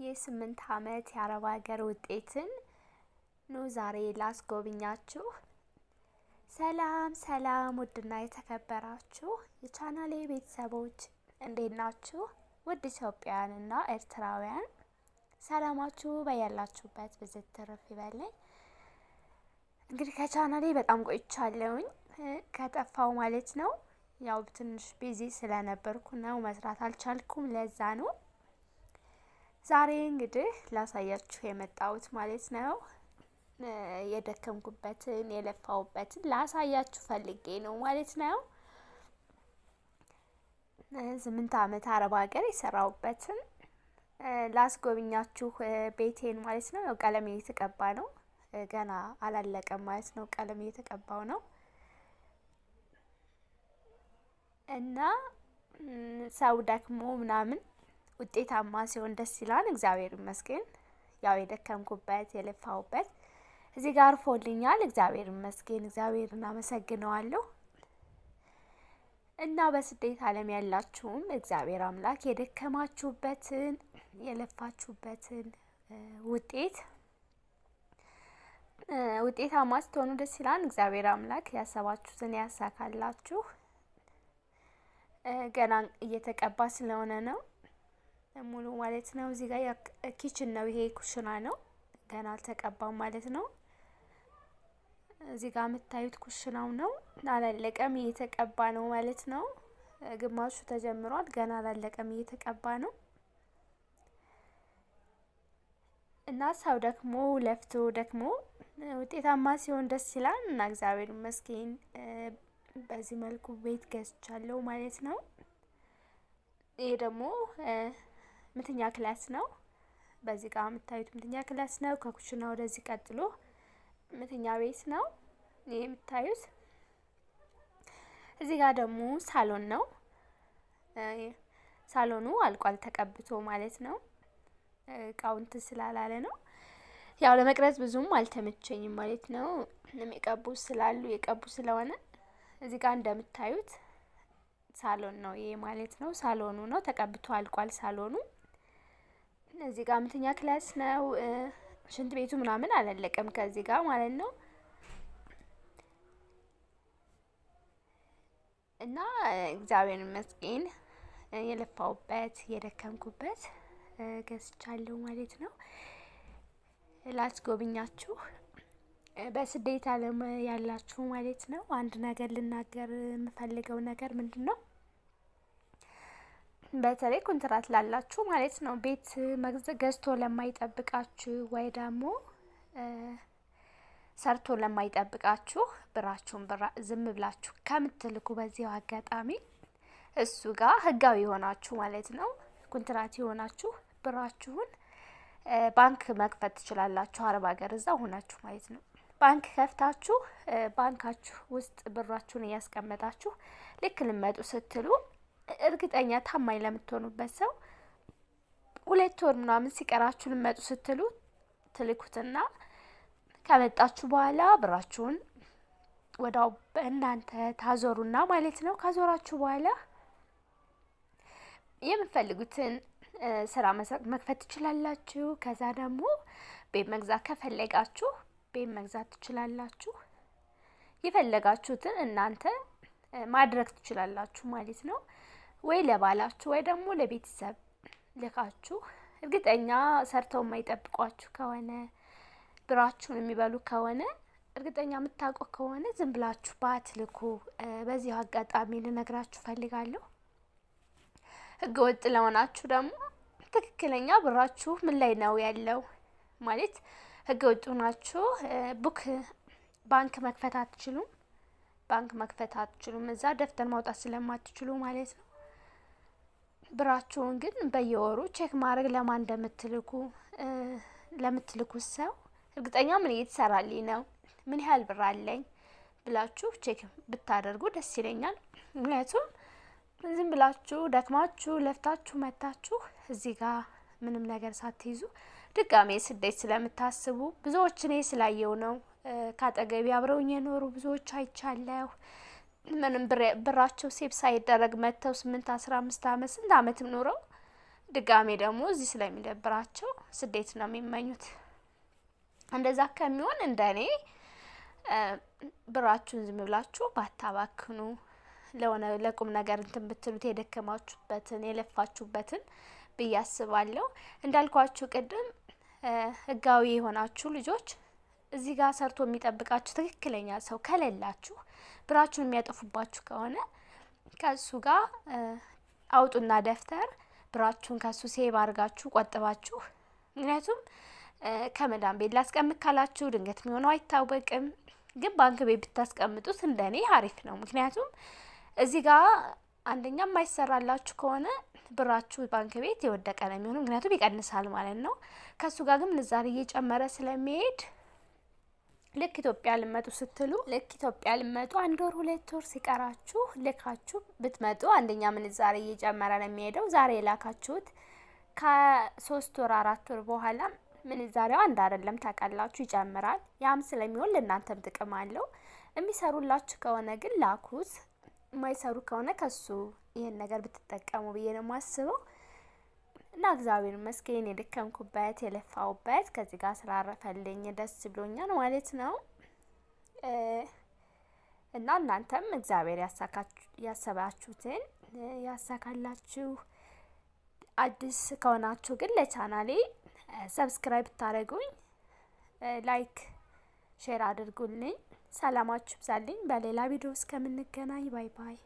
የ8 አመት የአረብ ሀገር ውጤትን ኑ ዛሬ ላስጎብኛችሁ። ሰላም ሰላም ውድና የተከበራችሁ የቻናሌ ቤተሰቦች እንዴት ናችሁ? ውድ ኢትዮጵያውያንና ኤርትራውያን ሰላማችሁ በያላችሁበት ብዝት ትርፍ ይበልኝ። እንግዲህ ከቻናሌ በጣም ቆይቻለሁኝ ከጠፋው ማለት ነው። ያው ትንሽ ቢዚ ስለነበርኩ ነው መስራት አልቻልኩም፣ ለዛ ነው። ዛሬ እንግዲህ ላሳያችሁ የመጣሁት ማለት ነው። የደከምኩበትን የለፋውበትን ላሳያችሁ ፈልጌ ነው ማለት ነው። 8 አመት አረብ ሀገር የሰራውበትን ላስጎብኛችሁ ቤቴን ማለት ነው። ያው ቀለም እየተቀባ ነው፣ ገና አላለቀም ማለት ነው። ቀለም እየተቀባው ነው እና ሰው ደክሞ ምናምን ውጤታማ ሲሆን ደስ ይላል። እግዚአብሔር ይመስገን። ያው የደከምኩበት የለፋውበት እዚህ ጋር አርፎልኛል። እግዚአብሔር ይመስገን። እግዚአብሔርን አመሰግነዋለሁ። እና በስደት ዓለም ያላችሁም እግዚአብሔር አምላክ የደከማችሁበትን የለፋችሁበትን ውጤታማ ስትሆኑ ደስ ይላል። እግዚአብሔር አምላክ ያሰባችሁትን ያሳካላችሁ። ገና እየተቀባ ስለሆነ ነው ሙሉ ማለት ነው። እዚህ ጋር ኪችን ነው፣ ይሄ ኩሽና ነው። ገና አልተቀባም ማለት ነው። እዚህ ጋር የምታዩት ኩሽናው ነው፣ አላለቀም፣ እየተቀባ ነው ማለት ነው። ግማሹ ተጀምሯል፣ ገና አላለቀም፣ እየተቀባ ነው። እና ሰው ደክሞ ለፍቶ ደክሞ ውጤታማ ሲሆን ደስ ይላል። እና እግዚአብሔር ይመስገን በዚህ መልኩ ቤት ገዝቻለሁ ማለት ነው። ይሄ ደግሞ ምትኛ ክላስ ነው። በዚህ ጋር የምታዩት ምትኛ ክላስ ነው። ከኩሽና ወደዚህ ቀጥሎ ምትኛ ቤት ነው ይሄ የምታዩት። እዚህ ጋር ደግሞ ሳሎን ነው። ሳሎኑ አልቋል ተቀብቶ ማለት ነው። ቃውንት ስላላለ ነው። ያው ለመቅረጽ ብዙም አልተመቸኝም ማለት ነው። የሚቀቡ ስላሉ የቀቡ ስለሆነ እዚህ ጋር እንደምታዩት ሳሎን ነው ይሄ ማለት ነው። ሳሎኑ ነው ተቀብቶ አልቋል ሳሎኑ። እዚህ ጋር ምትኛ ክላስ ነው። ሽንት ቤቱ ምናምን አላለቀም ከዚህ ጋር ማለት ነው። እና እግዚአብሔር ይመስገን የለፋውበት የደከምኩበት ገዝቻለሁ ማለት ነው። ላስጎብኛችሁ በስደት ዓለም ያላችሁ ማለት ነው። አንድ ነገር ልናገር የምፈልገው ነገር ምንድነው? በተለይ ኮንትራት ላላችሁ ማለት ነው፣ ቤት ገዝቶ ለማይጠብቃችሁ ወይ ደግሞ ሰርቶ ለማይጠብቃችሁ ብራችሁን ዝም ብላችሁ ከምትልኩ በዚያው አጋጣሚ እሱ ጋር ህጋዊ ሆናችሁ ማለት ነው፣ ኮንትራት የሆናችሁ ብራችሁን ባንክ መክፈት ትችላላችሁ። አረብ ሀገር እዛ ሆናችሁ ማለት ነው። ባንክ ከፍታችሁ ባንካችሁ ውስጥ ብራችሁን እያስቀመጣችሁ ልክ ልመጡ ስትሉ እርግጠኛ ታማኝ ለምትሆኑበት ሰው 2 ወር ምናምን ሲቀራችሁ ልመጡ ስትሉ ትልኩትና ከመጣችሁ በኋላ ብራችሁን ወዳው እናንተ ታዞሩና ማለት ነው። ካዞራችሁ በኋላ የምትፈልጉትን ስራ መክፈት ትችላላችሁ። ከዛ ደግሞ ቤት መግዛት ከፈለጋችሁ ቤት መግዛት ትችላላችሁ። የፈለጋችሁትን እናንተ ማድረግ ትችላላችሁ ማለት ነው። ወይ ለባላችሁ ወይ ደግሞ ለቤተሰብ ልካችሁ እርግጠኛ ሰርተው የማይጠብቋችሁ ከሆነ ብራችሁን የሚበሉ ከሆነ እርግጠኛ የምታውቁ ከሆነ ዝም ብላችሁ ባትልኩ። በዚህ አጋጣሚ ልነግራችሁ ፈልጋለሁ። ህገ ወጥ ለሆናችሁ ደግሞ ትክክለኛ ብራችሁ ምን ላይ ነው ያለው ማለት ህገ ወጥ ናችሁ። ባንክ መክፈት አትችሉም። ባንክ መክፈት አትችሉም እዛ ደፍተር ማውጣት ስለማትችሉ ማለት ነው። ብራችሁን ግን በየወሩ ቼክ ማድረግ ለማን እንደምትልኩ ለምትልኩት ሰው እርግጠኛ ምን እየተሰራልኝ ነው፣ ምን ያህል ብር አለኝ ብላችሁ ቼክ ብታደርጉ ደስ ይለኛል። ምክንያቱም ዝም ብላችሁ ደክማችሁ ለፍታችሁ መታችሁ እዚህ ጋር ምንም ነገር ሳትይዙ ድጋሜ ስደት ስለምታስቡ ብዙዎች እኔ ስላየው ነው። ካጠገቢ አብረውኝ የኖሩ ብዙዎች አይቻለሁ። ምንም ብራቸው ሴብ ሳይደረግ መተው 8 15 አመት ስንት አመትም ኖረው ድጋሜ ደግሞ እዚህ ስለሚደብራቸው ስደት ነው የሚመኙት። እንደዛ ከሚሆን እንደኔ ብራችሁን ዝም ብላችሁ ባታባክኑ ለሆነ ለቁም ነገር እንትን ብትሉት የደከማችሁበትን የለፋችሁበትን ብዬ አስባለሁ። እንዳልኳችሁ ቅድም ህጋዊ የሆናችሁ ልጆች እዚህ ጋር ሰርቶ የሚጠብቃችሁ ትክክለኛ ሰው ከሌላችሁ ብራችሁን የሚያጠፉባችሁ ከሆነ ከሱ ጋር አውጡና ደፍተር ብራችሁን ከሱ ሴቭ አድርጋችሁ ቆጥባችሁ፣ ምክንያቱም ከመዳን ቤት ላስቀምጥ ካላችሁ ድንገት የሚሆነው አይታወቅም። ግን ባንክ ቤት ብታስቀምጡት እንደኔ አሪፍ ነው። ምክንያቱም እዚህ ጋር አንደኛ የማይሰራላችሁ ከሆነ ብራችሁ ባንክ ቤት የወደቀ ነው የሚሆነው፣ ምክንያቱም ይቀንሳል ማለት ነው። ከሱ ጋር ግን ምንዛሬ እየጨመረ ስለሚሄድ ልክ ኢትዮጵያ ልመጡ ስትሉ ኢትዮጵያ ልመጡ 1 ወር 2 ወር ሲቀራችሁ ልካችሁ ብትመጡ አንደኛ ምንዛሬ እየጨመረ ነው የሚሄደው። ዛሬ የላካችሁት ከ3 ወር 4 ወር በኋላ ምንዛሬው አንድ አይደለም ታውቃላችሁ፣ ይጨምራል። ያም ስለሚሆን ለእናንተም ጥቅም አለው። የሚሰሩላችሁ ከሆነ ግን ላኩት፣ የማይሰሩ ከሆነ ከሱ ይሄን ነገር ብትጠቀሙ ብዬ ነው የማስበው። እና እግዚአብሔር ይመስገን የደከምኩበት የለፋውበት ከዚህ ጋር ስላረፈልኝ ደስ ብሎኛል ማለት ነው። እና እናንተም እግዚአብሔር ያሰባችሁትን ያሳካላችሁ። አዲስ ከሆናችሁ ግን ለቻናሌ ሰብስክራይብ ታደርጉኝ፣ ላይክ ሼር አድርጉልኝ። ሰላማችሁ ይብዛልኝ። በሌላ ቪዲዮ እስከምንገናኝ ባይ ባይ።